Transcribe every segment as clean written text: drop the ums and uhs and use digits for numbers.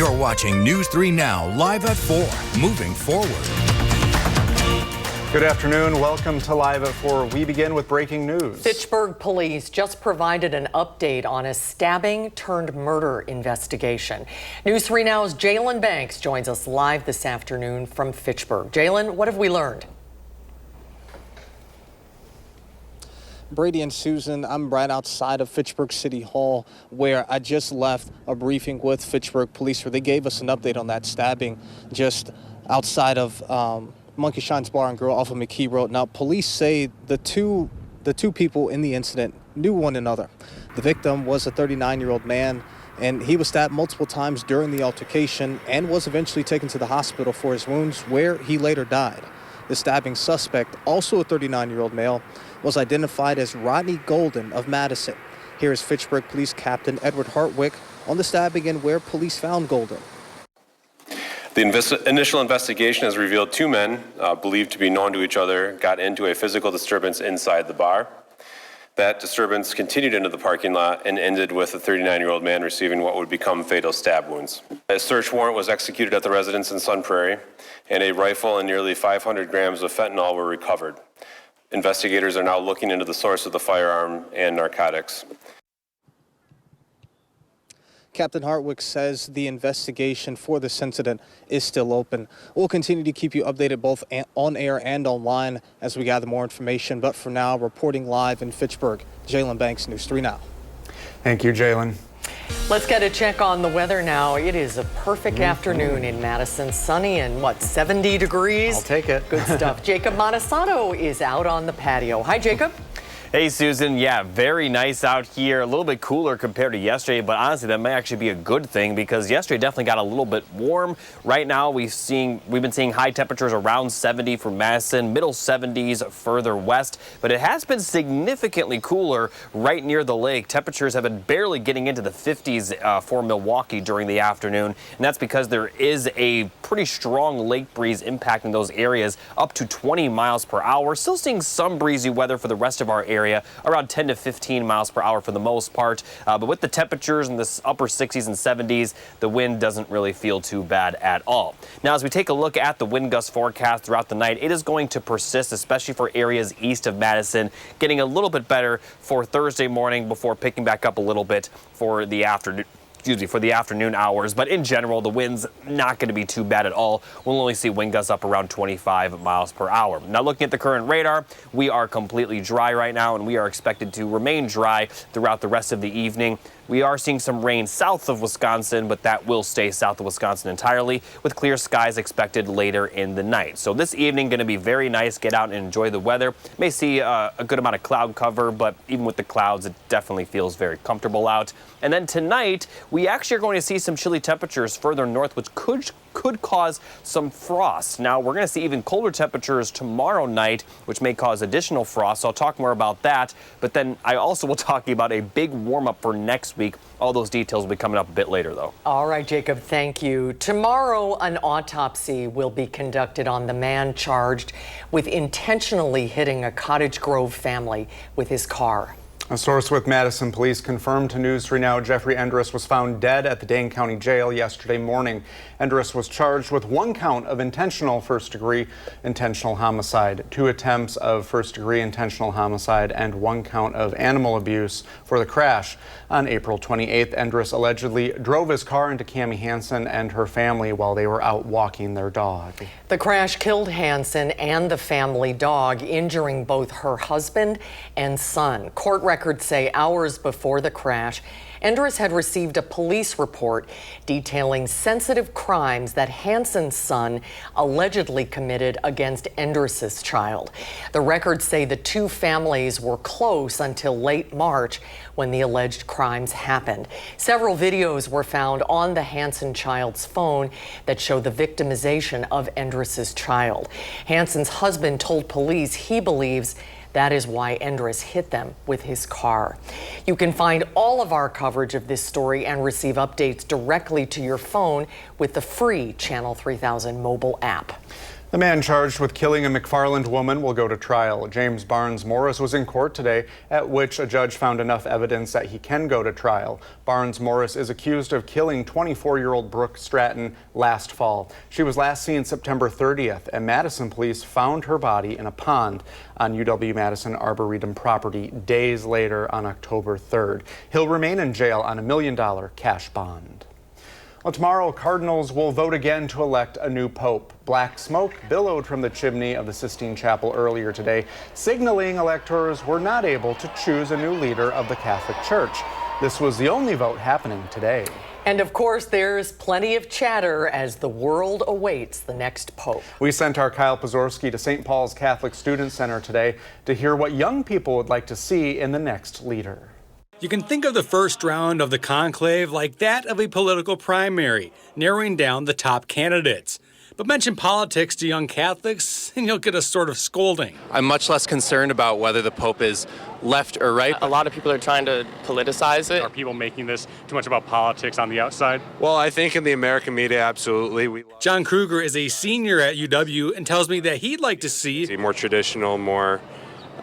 You're watching News 3 Now, live at 4, moving forward. Good afternoon. Welcome to Live at 4. We begin with breaking news. Fitchburg police just provided an update on a stabbing-turned-murder investigation. News 3 Now's Jalen Banks joins us live this afternoon from Fitchburg. Jalen, what have we learned? Brady and Susan, I'm right outside of Fitchburg City Hall, where I just left a briefing with Fitchburg police where they gave us an update on that stabbing just outside of Monkey Shine's Bar and Grill off of McKee Road. Now, police say the two people in the incident knew one another. The victim was a 39-year-old man, and he was stabbed multiple times during the altercation and was eventually taken to the hospital for his wounds, where he later died. The stabbing suspect, also a 39-year-old male, was identified as Rodney Golden of Madison. Here is Fitchburg Police Captain Edward Hartwick on the stabbing and where police found Golden. The initial investigation has revealed two men, believed to be known to each other, got into a physical disturbance inside the bar. That disturbance continued into the parking lot and ended with a 39-year-old man receiving what would become fatal stab wounds. A search warrant was executed at the residence in Sun Prairie, and a rifle and nearly 500 grams of fentanyl were recovered. Investigators are now looking into the source of the firearm and narcotics. Captain Hartwick says the investigation for this incident is still open. We'll continue to keep you updated both on air and online as we gather more information. But for now, reporting live in Fitchburg, Jalen Banks, News 3 Now. Thank you, Jalen. Let's get a check on the weather now. It is a perfect afternoon in Madison. Sunny and 70 degrees? I'll take it. Good stuff. Jacob Montesano is out on the patio. Hi, Jacob. Hey, Susan. Yeah, very nice out here. A little bit cooler compared to yesterday, but honestly, that may actually be a good thing because yesterday definitely got a little bit warm. Right now, we've been seeing high temperatures around 70 for Madison, middle 70s further west, but it has been significantly cooler right near the lake. Temperatures have been barely getting into the 50s for Milwaukee during the afternoon, and that's because there is a pretty strong lake breeze impacting those areas up to 20 miles per hour. Still seeing some breezy weather for the rest of our area, around 10 to 15 miles per hour for the most part. But with the temperatures in the upper 60s and 70s, the wind doesn't really feel too bad at all. Now, as we take a look at the wind gust forecast throughout the night, it is going to persist, especially for areas east of Madison, getting a little bit better for Thursday morning before picking back up a little bit for the afternoon. For the afternoon hours, but in general, the wind's not going to be too bad at all. We'll only see wind gusts up around 25 miles per hour. Now, looking at the current radar, we are completely dry right now, and we are expected to remain dry throughout the rest of the evening. We are seeing some rain south of Wisconsin, but that will stay south of Wisconsin entirely, with clear skies expected later in the night. So this evening going to be very nice. Get out and enjoy the weather. May see a good amount of cloud cover, but even with the clouds, it definitely feels very comfortable out. And then tonight, we actually are going to see some chilly temperatures further north, which could cause some frost. Now, we're going to see even colder temperatures tomorrow night, which may cause additional frost. So I'll talk more about that. But then I also will talk about a big warm-up for next week. All those details will be coming up a bit later, though. All right, Jacob, thank you. Tomorrow, an autopsy will be conducted on the man charged with intentionally hitting a Cottage Grove family with his car. A source with Madison Police confirmed to News 3 Now Jeffrey Endress was found dead at the Dane County Jail yesterday morning. Endress was charged with one count of intentional first-degree intentional homicide, 2 attempts of first-degree intentional homicide, and 1 count of animal abuse for the crash. On April 28th, Endress allegedly drove his car into Cammie Hansen and her family while they were out walking their dog. The crash killed Hansen and the family dog, injuring both her husband and son. Court records say hours before the crash, Endress had received a police report detailing sensitive crimes that Hansen's son allegedly committed against Endress's child. The records say the two families were close until late March when the alleged crimes happened. Several videos were found on the Hansen child's phone that show the victimization of Endress's child. Hansen's husband told police he believes that is why Endress hit them with his car. You can find all of our coverage of this story and receive updates directly to your phone with the free Channel 3000 mobile app. The man charged with killing a McFarland woman will go to trial. James Barnes Morris was in court today, at which a judge found enough evidence that he can go to trial. Barnes Morris is accused of killing 24-year-old Brooke Stratton last fall. She was last seen September 30th, and Madison police found her body in a pond on UW-Madison Arboretum property days later on October 3rd. He'll remain in jail on $1 million cash bond. Well, tomorrow, Cardinals will vote again to elect a new pope. Black smoke billowed from the chimney of the Sistine Chapel earlier today, signaling electors were not able to choose a new leader of the Catholic Church. This was the only vote happening today. And of course, there's plenty of chatter as the world awaits the next pope. We sent our Kyle Pozorski to St. Paul's Catholic Student Center today to hear what young people would like to see in the next leader. You can think of the first round of the conclave like that of a political primary, narrowing down the top candidates. But mention politics to young Catholics and you'll get a sort of scolding. I'm much less concerned about whether the Pope is left or right. A lot of people are trying to politicize it. Are people making this too much about politics on the outside? Well, I think in the American media, absolutely. John Kruger is a senior at UW and tells me that he'd like to see more traditional,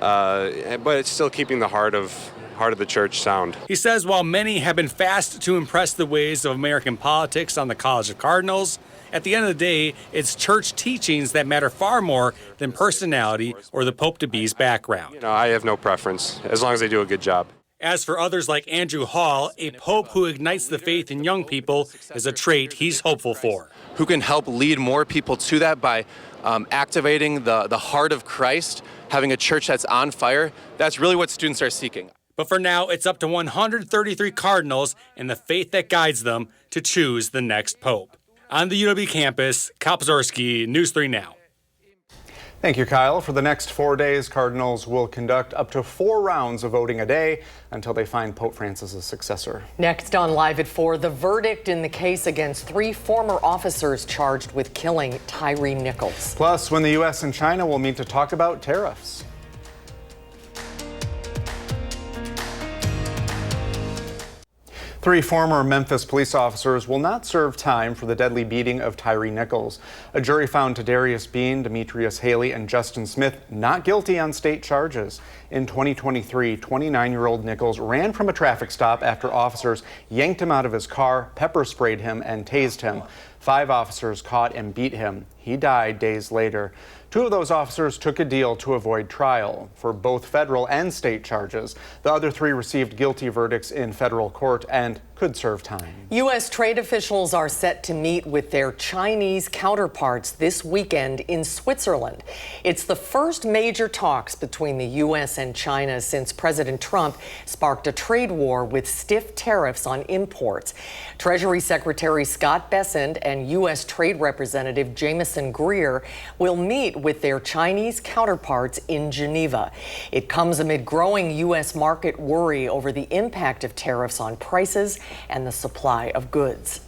but it's still keeping the heart of the church sound. He says while many have been fast to impress the ways of American politics on the College of Cardinals, at the end of the day, it's church teachings that matter far more than personality or the Pope-to-be's background. I have no preference, as long as they do a good job. As for others like Andrew Hall, a pope who ignites the faith in young people is a trait he's hopeful for. Who can help lead more people to that by activating the heart of Christ, having a church that's on fire. That's really what students are seeking. But for now, it's up to 133 cardinals and the faith that guides them to choose the next pope. On the UW campus, Kyle Pozorski, News 3 Now. Thank you, Kyle. For the next 4 days, Cardinals will conduct up to 4 rounds of voting a day until they find Pope Francis' successor. Next on Live at 4, the verdict in the case against 3 former officers charged with killing Tyree Nichols. Plus, when the U.S. and China will meet to talk about tariffs. 3 former Memphis police officers will not serve time for the deadly beating of Tyree Nichols. A jury found Tadarius Bean, Demetrius Haley, and Justin Smith not guilty on state charges. In 2023, 29-year-old Nichols ran from a traffic stop after officers yanked him out of his car, pepper sprayed him, and tased him. 5 officers caught and beat him. He died days later. 2 of those officers took a deal to avoid trial for both federal and state charges. The other 3 received guilty verdicts in federal court and could serve time. U.S. trade officials are set to meet with their Chinese counterparts this weekend in Switzerland. It's the first major talks between the U.S. and China since President Trump sparked a trade war with stiff tariffs on imports. Treasury Secretary Scott Bessent and U.S. Trade Representative Jamieson Greer will meet with their Chinese counterparts in Geneva. It comes amid growing U.S. market worry over the impact of tariffs on prices and the supply of goods.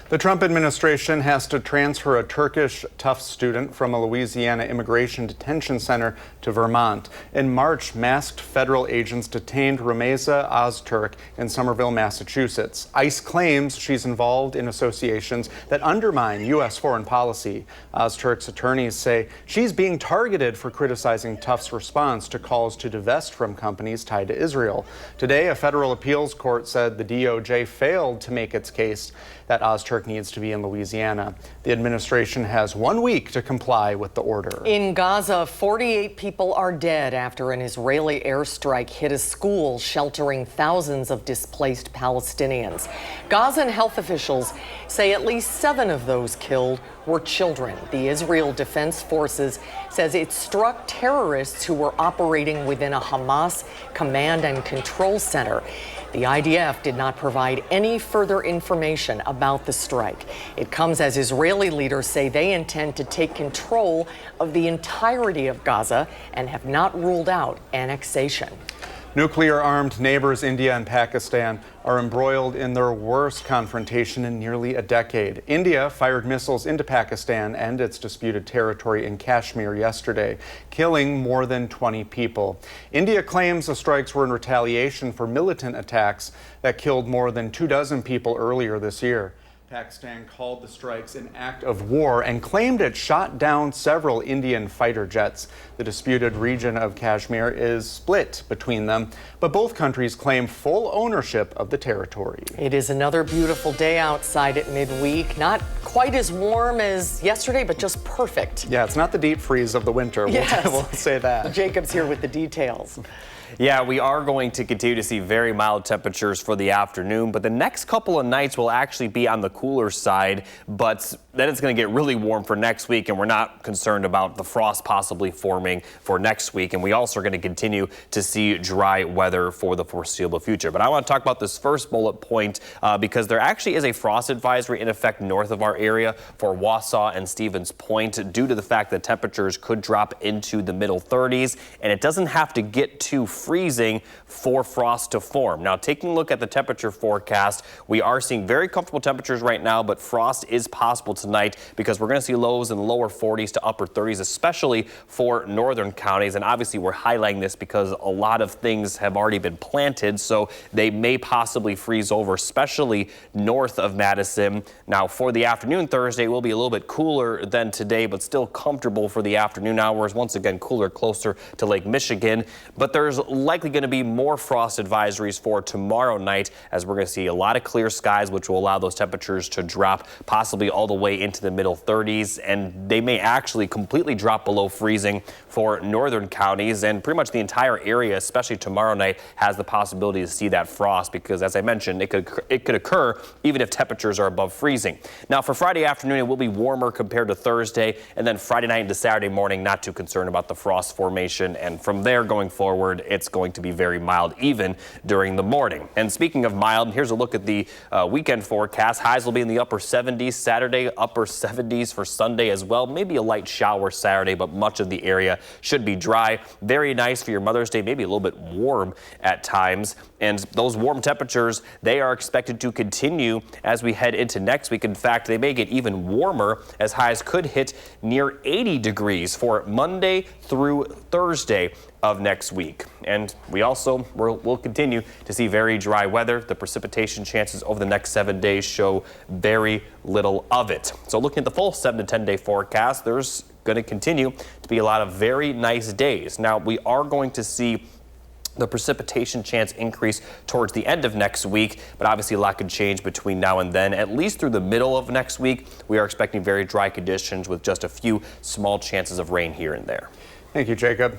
The Trump administration has to transfer a Turkish Tufts student from a Louisiana immigration detention center to Vermont. In March, masked federal agents detained Rameza Ozturk in Somerville, Massachusetts. ICE claims she's involved in associations that undermine U.S. foreign policy. Ozturk's attorneys say she's being targeted for criticizing Tufts' response to calls to divest from companies tied to Israel. Today, a federal appeals court said the DOJ failed to make its case that Ozturk needs to be in Louisiana. The administration has 1 week to comply with the order. In Gaza, 48 people are dead after an Israeli airstrike hit a school sheltering thousands of displaced Palestinians. Gazan health officials say at least 7 of those killed were children. The Israel Defense Forces says it struck terrorists who were operating within a Hamas command and control center. The IDF did not provide any further information about the strike. It comes as Israeli leaders say they intend to take control of the entirety of Gaza and have not ruled out annexation. Nuclear-armed neighbors India and Pakistan are embroiled in their worst confrontation in nearly a decade. India fired missiles into Pakistan and its disputed territory in Kashmir yesterday, killing more than 20 people. India claims the strikes were in retaliation for militant attacks that killed more than 24 people earlier this year. Pakistan called the strikes an act of war and claimed it shot down several Indian fighter jets. The disputed region of Kashmir is split between them, but both countries claim full ownership of the territory. It is another beautiful day outside at midweek. Not quite as warm as yesterday, but just perfect. Yeah, it's not the deep freeze of the winter. Yes. We'll say that. Jacob's here with the details. Yeah, we are going to continue to see very mild temperatures for the afternoon, but the next couple of nights will actually be on the cooler side, but then it's going to get really warm for next week, and we're not concerned about the frost possibly forming for next week, and we also are going to continue to see dry weather for the foreseeable future. But I want to talk about this first bullet point because there actually is a frost advisory in effect north of our area for Wausau and Stevens Point due to the fact that temperatures could drop into the middle 30s, and it doesn't have to get too freezing for frost to form. Now, taking a look at the temperature forecast, we are seeing very comfortable temperatures right now, but frost is possible tonight because we're going to see lows in the lower 40s to upper 30s, especially for northern counties. And obviously, we're highlighting this because a lot of things have already been planted, so they may possibly freeze over, especially north of Madison. Now, for the afternoon Thursday, will be a little bit cooler than today, but still comfortable for the afternoon hours. Once again, cooler closer to Lake Michigan, but there's likely going to be more frost advisories for tomorrow night as we're going to see a lot of clear skies, which will allow those temperatures to drop possibly all the way into the middle 30s, and they may actually completely drop below freezing for northern counties, and pretty much the entire area, especially tomorrow night, has the possibility to see that frost because, as I mentioned, it could occur even if temperatures are above freezing. Now, for Friday afternoon, it will be warmer compared to Thursday, and then Friday night into Saturday morning, not too concerned about the frost formation, and from there going forward, it's going to be very mild even during the morning. And speaking of mild, here's a look at the weekend forecast. Highs will be in the upper 70s Saturday, upper 70s for Sunday as well. Maybe a light shower Saturday, but much of the area should be dry. Very nice for your Mother's Day, maybe a little bit warm at times. And those warm temperatures, they are expected to continue as we head into next week. In fact, they may get even warmer as highs could hit near 80 degrees for Monday through Thursday of next week. And we also will continue to see very dry weather. The precipitation chances over the next 7 days show very little of it. So looking at the full 7 to 10 day forecast, there's going to continue to be a lot of very nice days. Now, we are going to see the precipitation chance increase towards the end of next week, but obviously a lot could change between now and then. At least through the middle of next week, we are expecting very dry conditions with just a few small chances of rain here and there. Thank you, Jacob.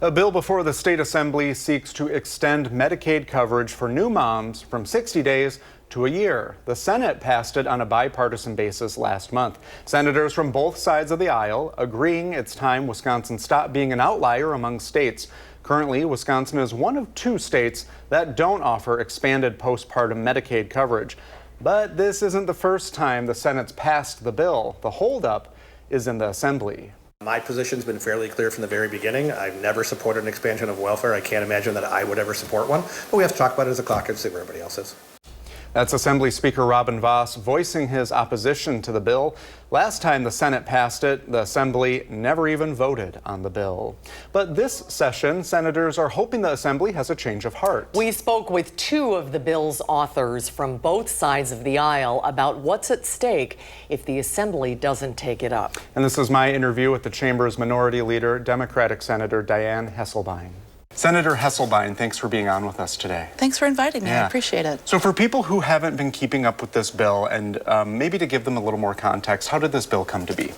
A bill before the state assembly seeks to extend Medicaid coverage for new moms from 60 days to a year. The Senate passed it on a bipartisan basis last month. Senators from both sides of the aisle agreeing it's time Wisconsin stop being an outlier among states. Currently, Wisconsin is one of 2 states that don't offer expanded postpartum Medicaid coverage. But this isn't the first time the Senate's passed the bill. The holdup is in the assembly. My position's been fairly clear from the very beginning. I've never supported an expansion of welfare. I can't imagine that I would ever support one. But we have to talk about it as a caucus, see where everybody else is. That's Assembly Speaker Robin Vos voicing his opposition to the bill. Last time the Senate passed it, the Assembly never even voted on the bill. But this session, senators are hoping the Assembly has a change of heart. We spoke with 2 of the bill's authors from both sides of the aisle about what's at stake if the Assembly doesn't take it up. And this is my interview with the Chamber's Minority Leader, Democratic Senator Diane Hesselbein. Senator Hesselbein, thanks for being on with us today. Thanks for inviting me. I appreciate it. So for people who haven't been keeping up with this bill and maybe to give them a little more context, how did this bill come to be?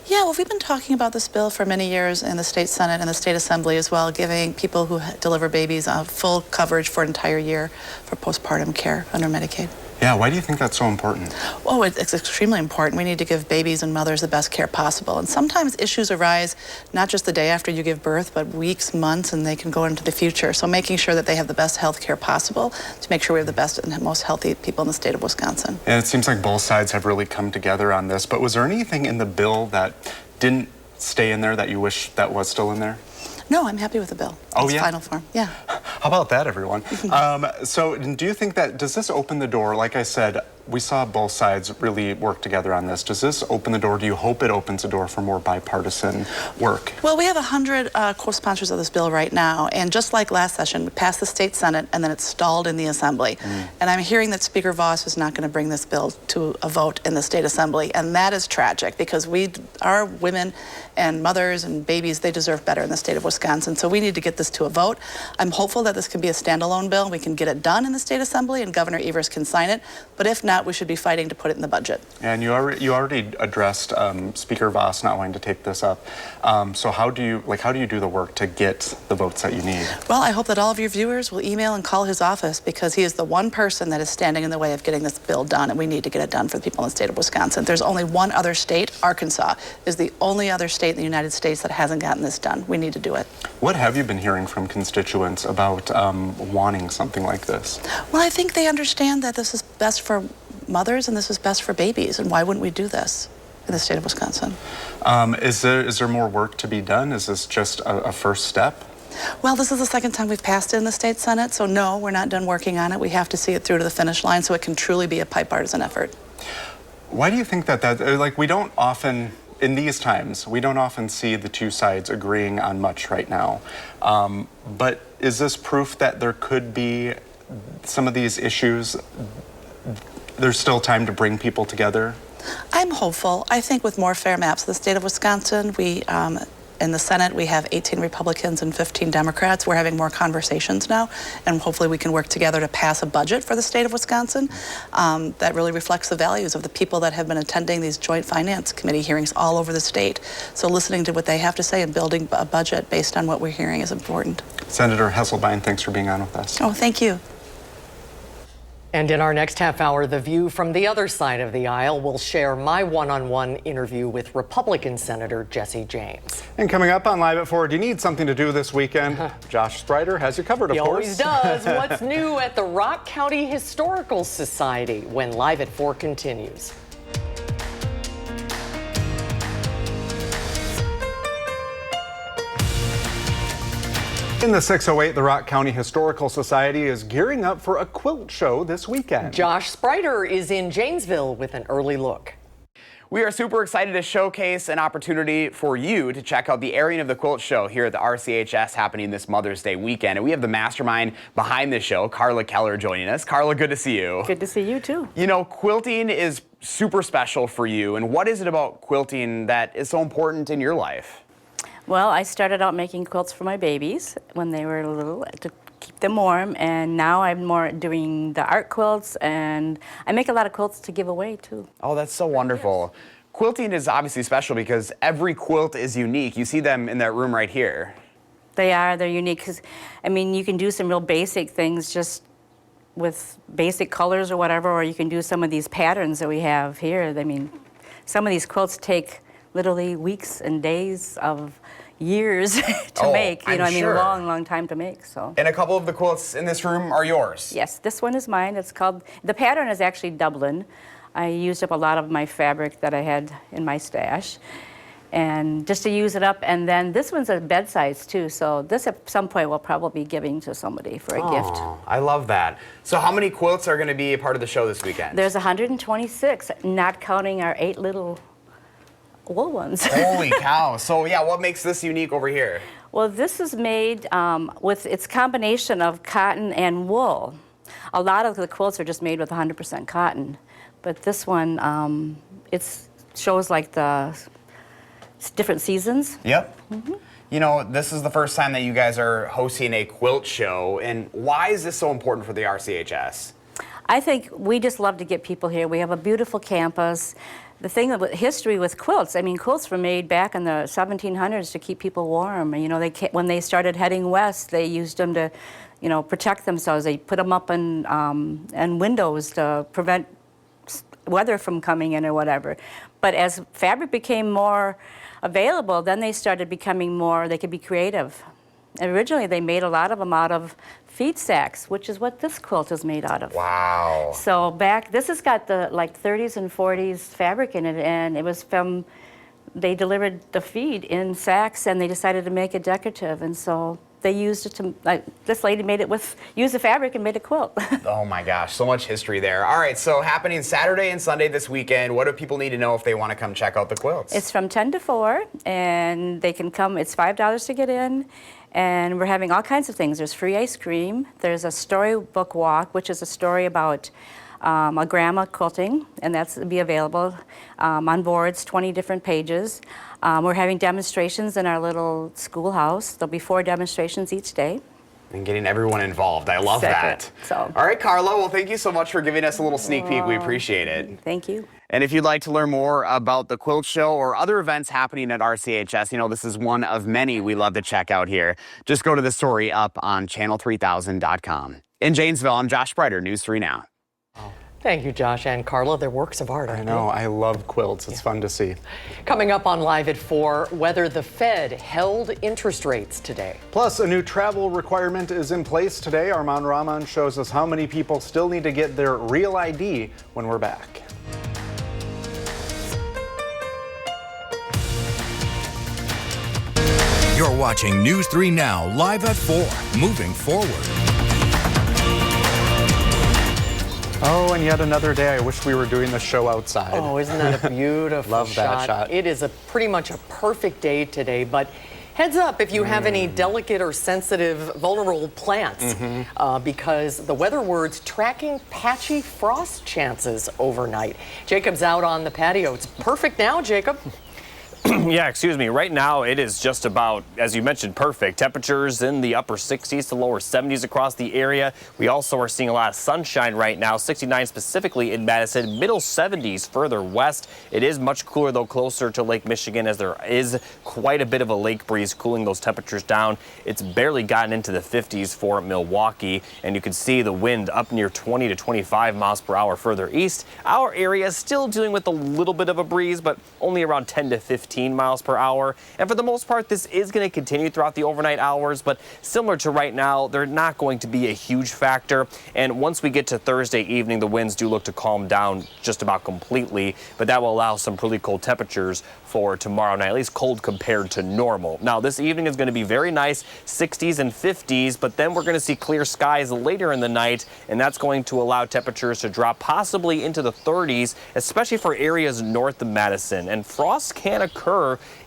Yeah, well, we've been talking about this bill for many years in the state Senate and the state Assembly as well, giving people who deliver babies full coverage for an entire year for postpartum care under Medicaid. Yeah, why do you think that's so important? Oh, it's extremely important. We need to give babies and mothers the best care possible. And sometimes issues arise not just the day after you give birth, but weeks, months, and they can go into the future. So making sure that they have the best health care possible to make sure we have the best and most healthy people in the state of Wisconsin. And it seems like both sides have really come together on this, but was there anything in the bill that didn't stay in there that you wish that was still in there? No, I'm happy with the bill. Oh, its yeah? final form. Yeah. How about that, everyone? So do you think that, does this open the door? Like I said, we saw both sides really work together on this. Does this open the door? Do you hope it opens the door for more bipartisan work? Well, we have 100 co-sponsors of this bill right now, and just like last session, we passed the state Senate and then it stalled in the Assembly. And I'm hearing that Speaker Voss is not going to bring this bill to a vote in the state Assembly, and that is tragic because our women and mothers and babies, they deserve better in the state of Wisconsin, so we need to get this to a vote. I'm hopeful that this can be a standalone bill. We can get it done in the state Assembly and Governor Evers can sign it, but if not, we should be fighting to put it in the budget. And you already addressed Speaker Voss not wanting to take this up. So how do you do the work to get the votes that you need? Well, I hope that all of your viewers will email and call his office because he is the one person that is standing in the way of getting this bill done, and we need to get it done for the people in the state of Wisconsin. There's only one other state, Arkansas, is the only other state in the United States that hasn't gotten this done. We need to do it. What have you been hearing from constituents about wanting something like this? Well, I think they understand that this is best for mothers and this is best for babies, and why wouldn't we do this in the state of Wisconsin? Is there more work to be done? Is this just a first step? Well, this is the second time we've passed it in the state Senate, so no, we're not done working on it. We have to see it through to the finish line so it can truly be a bipartisan effort. Why do you think that we don't often, in these times, we don't often see the two sides agreeing on much right now? But is this proof that there could be some of these issues, there's still time to bring people together? I'm hopeful. I think with more fair maps in the state of Wisconsin, in the Senate, we have 18 Republicans and 15 Democrats. We're having more conversations now, and hopefully we can work together to pass a budget for the state of Wisconsin that really reflects the values of the people that have been attending these joint finance committee hearings all over the state. So listening to what they have to say and building a budget based on what we're hearing is important. Senator Hesselbein, thanks for being on with us. Oh, thank you. And in our next half hour, The View from the other side of the aisle will share my one-on-one interview with Republican Senator Jesse James. And coming up on Live at 4, do you need something to do this weekend? Josh Sprider has you covered, of course. He always does. What's new at the Rock County Historical Society when Live at 4 continues. In the 608, the Rock County Historical Society is gearing up for a quilt show this weekend. Josh Sprider is in Janesville with an early look. We are super excited to showcase an opportunity for you to check out the airing of the quilt show here at the RCHS happening this Mother's Day weekend. And we have the mastermind behind the show, Carla Keller, joining us. Carla, good to see you. Good to see you too. You know, quilting is super special for you. And what is it about quilting that is so important in your life? Well, I started out making quilts for my babies when they were little to keep them warm, and now I'm more doing the art quilts, and I make a lot of quilts to give away too. Oh, that's so wonderful. Yes. Quilting is obviously special because every quilt is unique. You see them in that room right here. They're unique because, I mean, you can do some real basic things just with basic colors or whatever, or you can do some of these patterns that we have here. I mean, some of these quilts take literally weeks and days of years to make, you know, I mean, a long time to make, so. And a couple of the quilts in this room are yours? Yes, this one is mine. It's called, the pattern is actually Dublin. I used up a lot of my fabric that I had in my stash, and just to use it up, and then this one's a bed size too, so this at some point we'll probably be giving to somebody for a gift. I love that. So how many quilts are going to be a part of the show this weekend? There's 126, not counting our 8 little wool ones. Holy cow. So yeah, what makes this unique over here? Well, this is made with its combination of cotton and wool. A lot of the quilts are just made with 100% cotton, but this one, it shows like the different seasons. Yep. Mm-hmm. You know, this is the first time that you guys are hosting a quilt show, and why is this so important for the RCHS? I think we just love to get people here. We have a beautiful campus. The thing about history with quilts, I mean, quilts were made back in the 1700s to keep people warm. You know, when they started heading west, they used them to, you know, protect themselves. They put them up in windows to prevent weather from coming in or whatever. But as fabric became more available, then they started becoming more, they could be creative. Originally, they made a lot of them out of feed sacks, which is what this quilt is made out of. Wow. So this has got the like 30s and 40s fabric in it, and it was they delivered the feed in sacks, and they decided to make it decorative, and so they used it to, this lady made it used the fabric and made a quilt. Oh my gosh, so much history there. All right, so happening Saturday and Sunday this weekend. What do people need to know if they want to come check out the quilts? It's from 10 to 4, and they can come. It's $5 to get in, and we're having all kinds of things. There's free ice cream. There's a storybook walk, which is a story about a grandma quilting, and that's be available on boards, 20 different pages. We're having demonstrations in our little schoolhouse. There'll be 4 demonstrations each day. And getting everyone involved. I love that. So. All right, Carla, well, thank you so much for giving us a little sneak peek. We appreciate it. Thank you. And if you'd like to learn more about the quilt show or other events happening at RCHS, you know, this is one of many we love to check out here. Just go to the story up on channel3000.com. In Janesville, I'm Josh Breiter, News 3 Now. Thank you, Josh and Carla. They're works of art, aren't they? I know. I love quilts. It's fun to see. Coming up on Live at 4, whether the Fed held interest rates today. Plus, a new travel requirement is in place today. Arman Rahman shows us how many people still need to get their real ID when we're back. You're watching News 3 Now, live at 4, moving forward. Oh, and yet another day. I wish we were doing the show outside. Oh, isn't that a beautiful Love that shot. It is pretty much a perfect day today, but heads up if you have any delicate or sensitive, vulnerable plants, because the weather word's tracking patchy frost chances overnight. Jacob's out on the patio. It's perfect now, Jacob. Yeah, excuse me. Right now, it is just about, as you mentioned, perfect. Temperatures in the upper 60s to lower 70s across the area. We also are seeing a lot of sunshine right now, 69 specifically in Madison, middle 70s further west. It is much cooler, though, closer to Lake Michigan, as there is quite a bit of a lake breeze cooling those temperatures down. It's barely gotten into the 50s for Milwaukee, and you can see the wind up near 20 to 25 miles per hour further east. Our area is still dealing with a little bit of a breeze, but only around 10 to 15 miles per hour. And for the most part, this is going to continue throughout the overnight hours, but similar to right now, they're not going to be a huge factor. And once we get to Thursday evening, the winds do look to calm down just about completely, but that will allow some pretty cold temperatures for tomorrow night, at least cold compared to normal. Now, this evening is going to be very nice, 60s and 50s, but then we're going to see clear skies later in the night, and that's going to allow temperatures to drop possibly into the 30s, especially for areas north of Madison. And frost can occur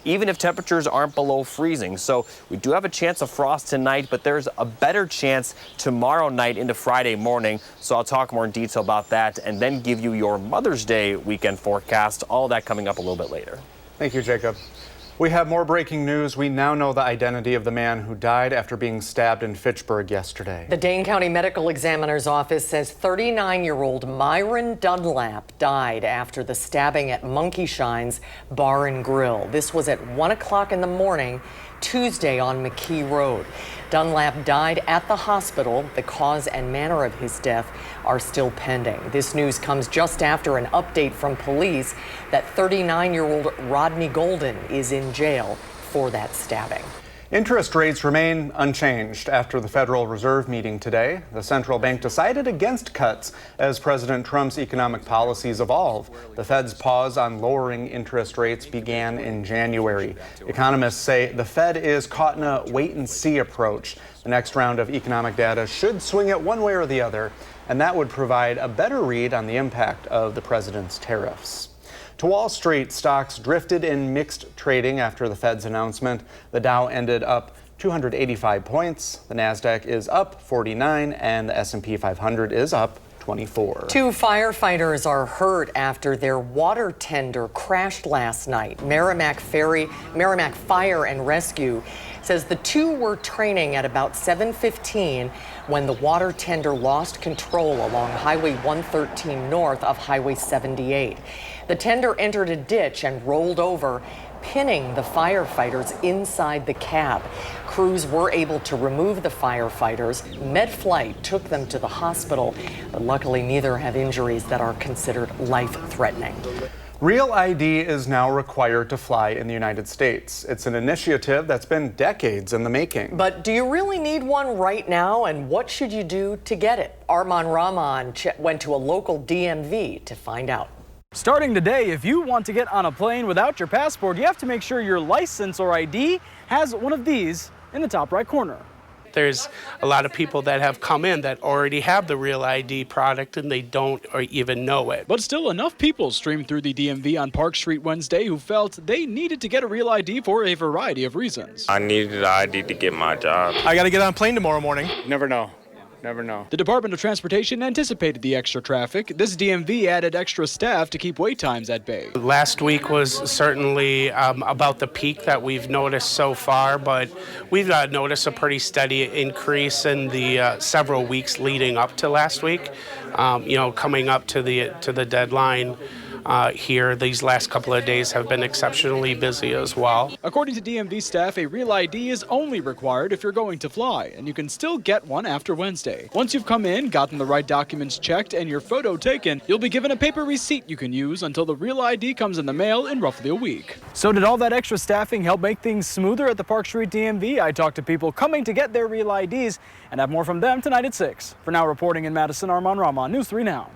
even if temperatures aren't below freezing. So we do have a chance of frost tonight, but there's a better chance tomorrow night into Friday morning. So I'll talk more in detail about that and then give you your Mother's Day weekend forecast. All that coming up a little bit later. Thank you, Jacob. We have more breaking news. We now know the identity of the man who died after being stabbed in Fitchburg yesterday. The Dane County Medical Examiner's Office says 39-year-old Myron Dunlap died after the stabbing at Monkey Shine's Bar and Grill. This was at 1 o'clock in the morning, Tuesday on McKee Road. Dunlap died at the hospital. The cause and manner of his death are still pending. This news comes just after an update from police that 39-year-old Rodney Golden is in jail for that stabbing. Interest rates remain unchanged after the Federal Reserve meeting today. The central bank decided against cuts as President Trump's economic policies evolve. The Fed's pause on lowering interest rates began in January. Economists say the Fed is caught in a wait-and-see approach. The next round of economic data should swing it one way or the other, and that would provide a better read on the impact of the president's tariffs. To Wall Street, stocks drifted in mixed trading after the Fed's announcement. The Dow ended up 285 points. The Nasdaq is up 49, and the S&P 500 is up 24. 2 firefighters are hurt after their water tender crashed last night. Merrimack Fire and Rescue says the 2 were training at about 7:15 when the water tender lost control along Highway 113 north of Highway 78. The tender entered a ditch and rolled over, pinning the firefighters inside the cab. Crews were able to remove the firefighters. MedFlight took them to the hospital, but luckily neither have injuries that are considered life-threatening. Real ID is now required to fly in the United States. It's an initiative that's been decades in the making. But do you really need one right now, and what should you do to get it? Arman Rahman went to a local DMV to find out. Starting today, if you want to get on a plane without your passport, you have to make sure your license or ID has one of these in the top right corner. There's a lot of people that have come in that already have the Real ID product and they don't or even know it. But still, enough people streamed through the DMV on Park Street Wednesday who felt they needed to get a Real ID for a variety of reasons. I needed an ID to get my job. I got to get on a plane tomorrow morning. Never know. Never know. The Department of Transportation anticipated the extra traffic. This DMV added extra staff to keep wait times at bay. Last week was certainly about the peak that we've noticed so far, but we've noticed a pretty steady increase in the several weeks leading up to last week. Coming up to the deadline here, these last couple of days have been exceptionally busy as well. According to DMV staff, a Real ID is only required if you're going to fly, and you can still get one after Wednesday. Once you've come in, gotten the right documents checked, and your photo taken, you'll be given a paper receipt you can use until the Real ID comes in the mail in roughly a week. So did all that extra staffing help make things smoother at the Park Street DMV? I talked to people coming to get their Real IDs and have more from them tonight at 6. For now, reporting in Madison, Arman Rahman, News 3 Now.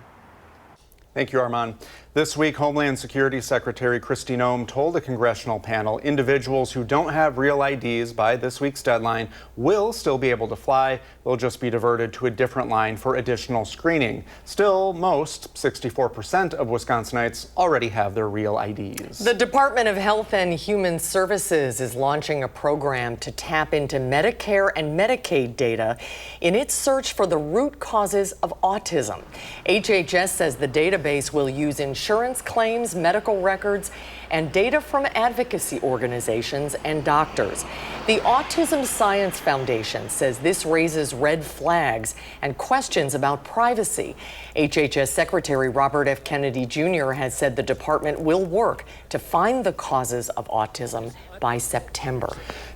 Thank you, Arman. This week, Homeland Security Secretary Kristi Noem told a congressional panel individuals who don't have Real IDs by this week's deadline will still be able to fly. They'll just be diverted to a different line for additional screening. Still, most, 64% of Wisconsinites already have their Real IDs. The Department of Health and Human Services is launching a program to tap into Medicare and Medicaid data in its search for the root causes of autism. HHS says the database will use insurance claims, medical records, and data from advocacy organizations and doctors. The Autism Science Foundation says this raises red flags and questions about privacy. HHS Secretary Robert F. Kennedy Jr. has said the department will work to find the causes of autism by September.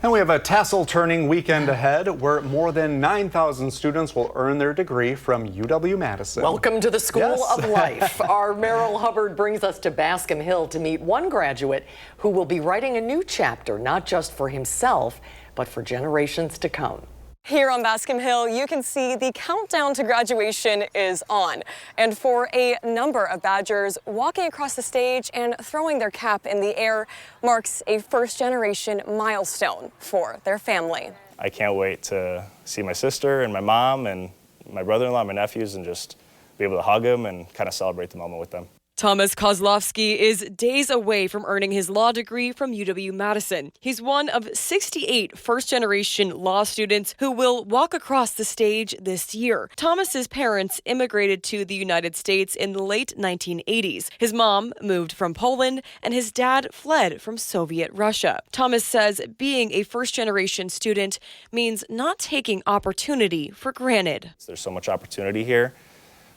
And we have a tassel-turning weekend ahead where more than 9,000 students will earn their degree from UW-Madison. Welcome to the School Yes. of Life. Our Merrill Hubbard brings us to Bascom Hill to meet one graduate who will be writing a new chapter, not just for himself, but for generations to come. Here on Bascom Hill, you can see the countdown to graduation is on. And for a number of Badgers, walking across the stage and throwing their cap in the air marks a first-generation milestone for their family. I can't wait to see my sister and my mom and my brother-in-law, my nephews, and just be able to hug them and kind of celebrate the moment with them. Thomas Kozlowski is days away from earning his law degree from UW-Madison. He's one of 68 first-generation law students who will walk across the stage this year. Thomas's parents immigrated to the United States in the late 1980s. His mom moved from Poland, and his dad fled from Soviet Russia. Thomas says being a first-generation student means not taking opportunity for granted. There's so much opportunity here.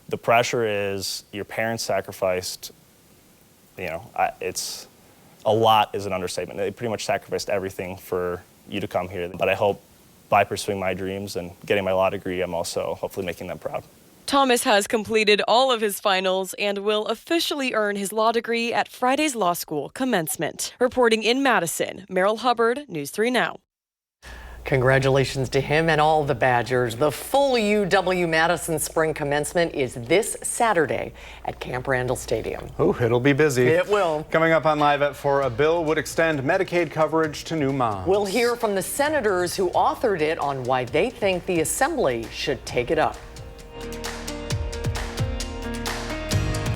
The pressure is your parents sacrificed, it's a lot is an understatement. They pretty much sacrificed everything for you to come here. But I hope by pursuing my dreams and getting my law degree, I'm also hopefully making them proud. Thomas has completed all of his finals and will officially earn his law degree at Friday's law school commencement. Reporting in Madison, Merrill Hubbard, News 3 Now. Congratulations to him and all the Badgers. The full UW-Madison spring commencement is this Saturday at Camp Randall Stadium. Oh, it'll be busy. It will. Coming up on Live at 4, a bill would extend Medicaid coverage to new moms. We'll hear from the senators who authored it on why they think the Assembly should take it up.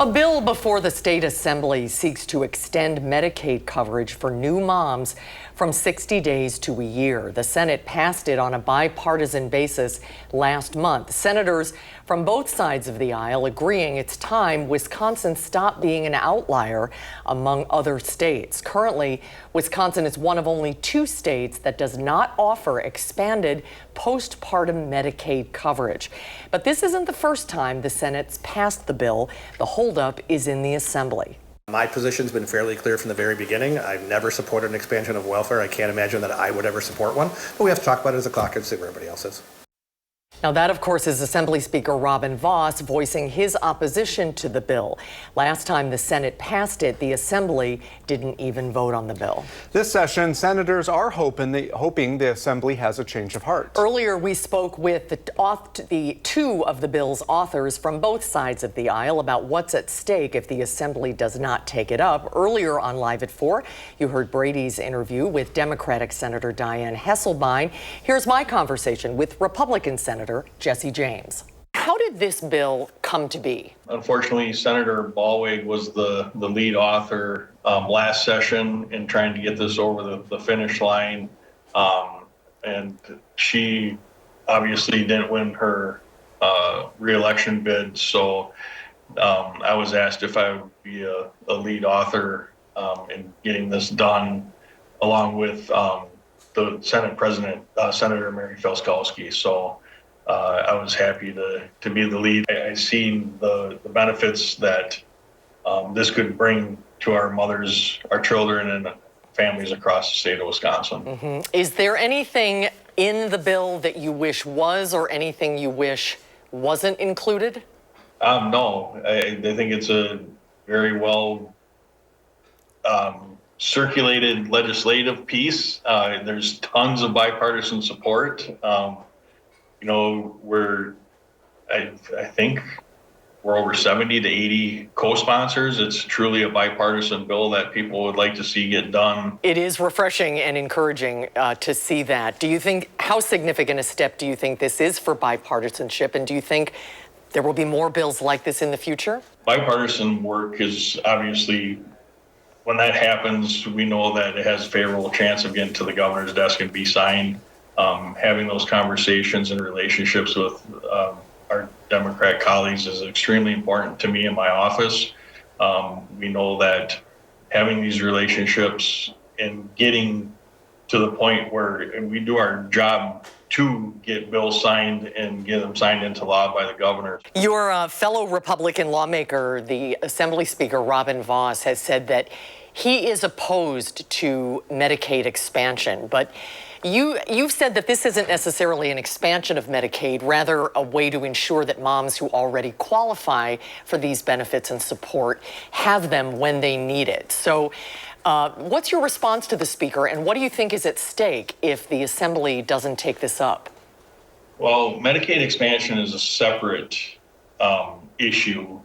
A bill before the state assembly seeks to extend Medicaid coverage for new moms from 60 days to a year. The Senate passed it on a bipartisan basis last month. Senators from both sides of the aisle agreeing it's time Wisconsin stop being an outlier among other states. Currently, Wisconsin is one of only 2 states that does not offer expanded postpartum Medicaid coverage. But this isn't the first time the Senate's passed the bill. The holdup is in the Assembly. My position's been fairly clear from the very beginning. I've never supported an expansion of welfare. I can't imagine that I would ever support one. But we have to talk about it as a caucus, see where everybody else is. Now that, of course, is Assembly Speaker Robin Vos voicing his opposition to the bill. Last time the Senate passed it, the Assembly didn't even vote on the bill. This session, senators are hoping the Assembly has a change of heart. Earlier, we spoke with the two of the bill's authors from both sides of the aisle about what's at stake if the Assembly does not take it up. Earlier on Live at 4, you heard Brady's interview with Democratic Senator Dianne Hesselbein. Here's my conversation with Republican Senator Jesse James. How did this bill come to be? Unfortunately, Senator Ballweg was the lead author last session in trying to get this over the finish line. And she obviously didn't win her re-election bid. So I was asked if I would be a lead author in getting this done, along with the Senate President, Senator Mary Felskowski. So I was happy to be the lead. I've seen the benefits that this could bring to our mothers, our children, and families across the state of Wisconsin. Is there anything in the bill that you wish was, or anything you wish wasn't included? No, I think it's a very well circulated legislative piece. There's tons of bipartisan support. You know, I think we're over 70 to 80 co-sponsors. It's truly a bipartisan bill that people would like to see get done. It is refreshing and encouraging to see that. Do you think, how significant a step do you think this is for bipartisanship? And do you think there will be more bills like this in the future? Bipartisan work is obviously, when that happens, we know that it has a favorable chance of getting to the governor's desk and be signed. Having those conversations and relationships with our Democrat colleagues is extremely important to me in my office. We know that having these relationships and getting to the point where we do our job to get bills signed and get them signed into law by the governor. Your fellow Republican lawmaker, the Assembly Speaker Robin Vos, has said that he is opposed to Medicaid expansion, but you've said that this isn't necessarily an expansion of Medicaid, rather a way to ensure that moms who already qualify for these benefits and support have them when they need it. So what's your response to the Speaker, and what do you think is at stake if the Assembly doesn't take this up? Well, Medicaid expansion is a separate issue.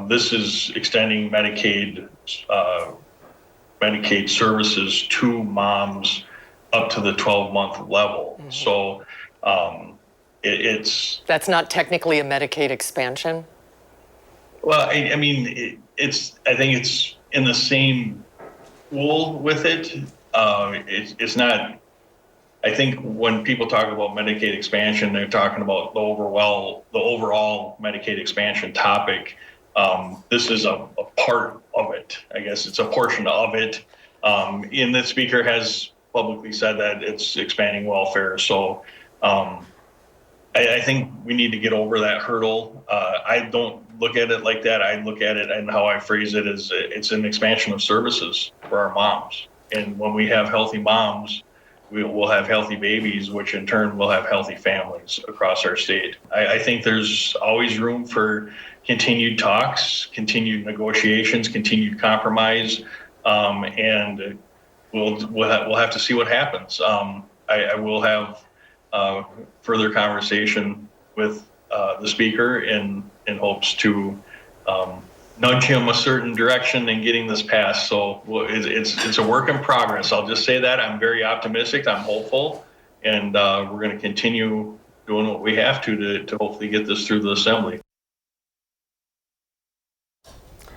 This is extending Medicaid services to moms up to the 12-month level. So That's not technically a Medicaid expansion? Well, I mean, I think it's in the same pool with it. It's not, I think when people talk about Medicaid expansion, they're talking about the overall Medicaid expansion topic. This is a part of it. I guess it's a portion of it. And the Speaker has publicly said that it's expanding welfare. So I think we need to get over that hurdle. I don't look at it like that. I look at it, and how I phrase it is it's an expansion of services for our moms. And when we have healthy moms, we will have healthy babies, which in turn will have healthy families across our state. I think there's always room for continued talks, continued negotiations, continued compromise, and we'll have to see what happens. I will have further conversation with the Speaker in hopes to nudge him a certain direction in getting this passed. So it's a work in progress. I'll just say that. I'm very optimistic. I'm hopeful, and we're going to continue doing what we have to hopefully get this through the Assembly.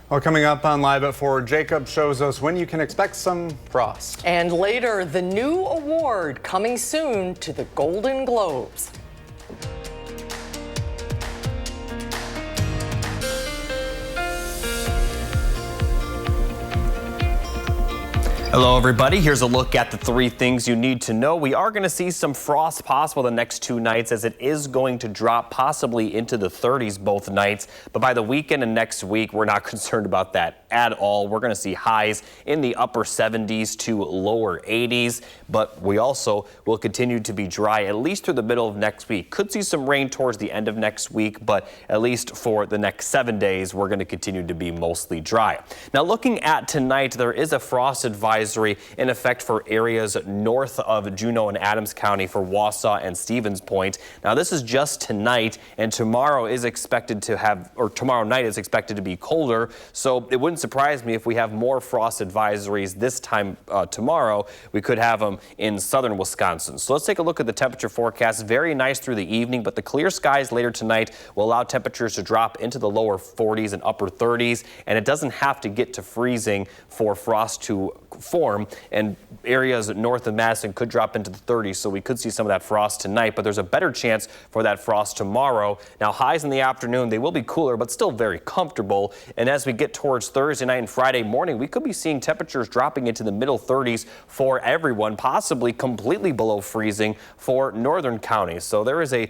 Well, coming up on Live at 4, Jacob shows us when you can expect some frost. And later, the new award coming soon to the Golden Globes. Hello, everybody. Here's a look at the 3 things you need to know. We are going to see some frost possible the next 2 nights, as it is going to drop possibly into the 30s both nights. But by the weekend and next week, we're not concerned about that at all. We're going to see highs in the upper 70s to lower 80s, but we also will continue to be dry at least through the middle of next week. Could see some rain towards the end of next week, but at least for the next 7 days, we're going to continue to be mostly dry. Now, looking at tonight, there is a frost advisory in effect for areas north of Juneau and Adams County for Wausau and Stevens Point. Now, this is just tonight, and tomorrow is expected to have, or tomorrow night is expected to be colder, so it wouldn't surprise me if we have more frost advisories this time tomorrow. We could have them in southern Wisconsin. So let's take a look at the temperature forecast. Very nice through the evening, but the clear skies later tonight will allow temperatures to drop into the lower 40s and upper 30s, and it doesn't have to get to freezing for frost to form, and areas north of Madison could drop into the 30s, so we could see some of that frost tonight, but there's a better chance for that frost tomorrow. Now, highs in the afternoon, they will be cooler, but still very comfortable, and as we get towards Thursday night and Friday morning, we could be seeing temperatures dropping into the middle 30s for everyone, possibly completely below freezing for northern counties. So there is a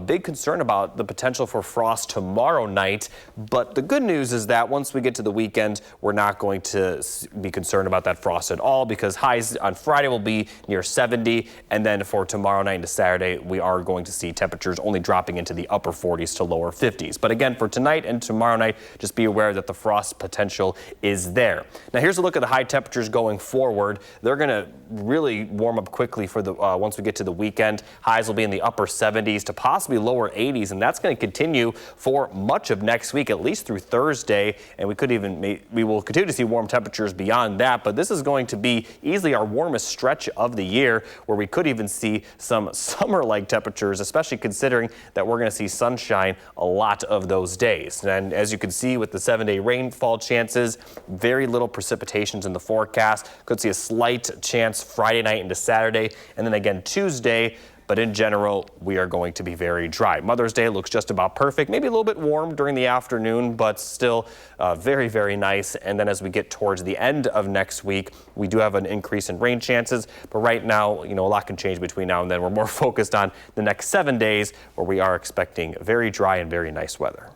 big concern about the potential for frost tomorrow night, but the good news is that once we get to the weekend, we're not going to be concerned about that frost at all, because highs on Friday will be near 70, and then for tomorrow night into Saturday, we are going to see temperatures only dropping into the upper 40s to lower 50s. But again, for tonight and tomorrow night, just be aware that the frost potential is there. Now, here's a look at the high temperatures going forward. They're going to really warm up quickly for the once we get to the weekend. Highs will be in the upper 70s to possibly lower 80s, and that's going to continue for much of next week, at least through Thursday, and we will continue to see warm temperatures beyond that, but this is going to be easily our warmest stretch of the year, where we could even see some summer-like temperatures, especially considering that we're going to see sunshine a lot of those days. And as you can see with the 7-day rainfall chances, very little precipitations in the forecast. Could see a slight chance Friday night into Saturday, and then again Tuesday. But in general, we are going to be very dry. Mother's Day looks just about perfect, maybe a little bit warm during the afternoon, but still very, very nice. And then as we get towards the end of next week, we do have an increase in rain chances. But right now, a lot can change between now and then. We're more focused on the next 7 days, where we are expecting very dry and very nice weather.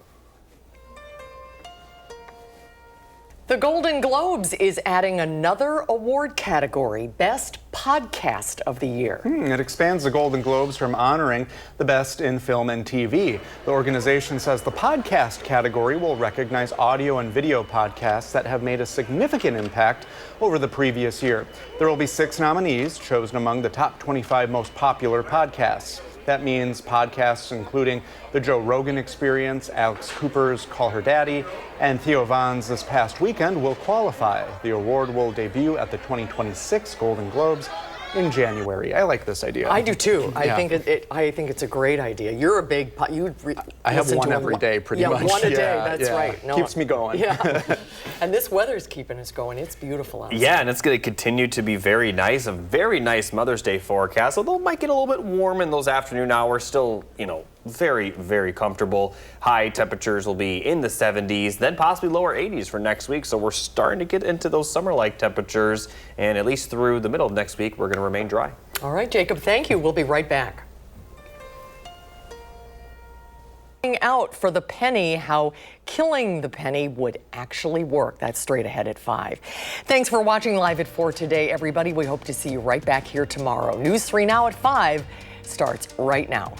The Golden Globes is adding another award category, Best Podcast of the Year. It expands the Golden Globes from honoring the best in film and TV. The organization says the podcast category will recognize audio and video podcasts that have made a significant impact over the previous year. There will be 6 nominees chosen among the top 25 most popular podcasts. That means podcasts including The Joe Rogan Experience, Alex Cooper's Call Her Daddy, and Theo Von's This Past Weekend will qualify. The award will debut at the 2026 Golden Globes in January. I like this idea. I do too. Yeah. I think it's a great idea. You're a big I have one every day pretty much. One a day, that's right. No, keeps me going. Yeah. And this weather's keeping us going. It's beautiful outside. Yeah, and it's going to continue to be very nice. A very nice Mother's Day forecast, although it might get a little bit warm in those afternoon hours. Still, very, very comfortable. High temperatures will be in the 70s, then possibly lower 80s for next week. So we're starting to get into those summer-like temperatures, and at least through the middle of next week, we're going to remain dry. All right, Jacob, thank you. We'll be right back. Out for the penny, how killing the penny would actually work. That's straight ahead at 5. Thanks for watching Live at 4 today, everybody. We hope to see you right back here tomorrow. News 3 Now at 5 starts right now.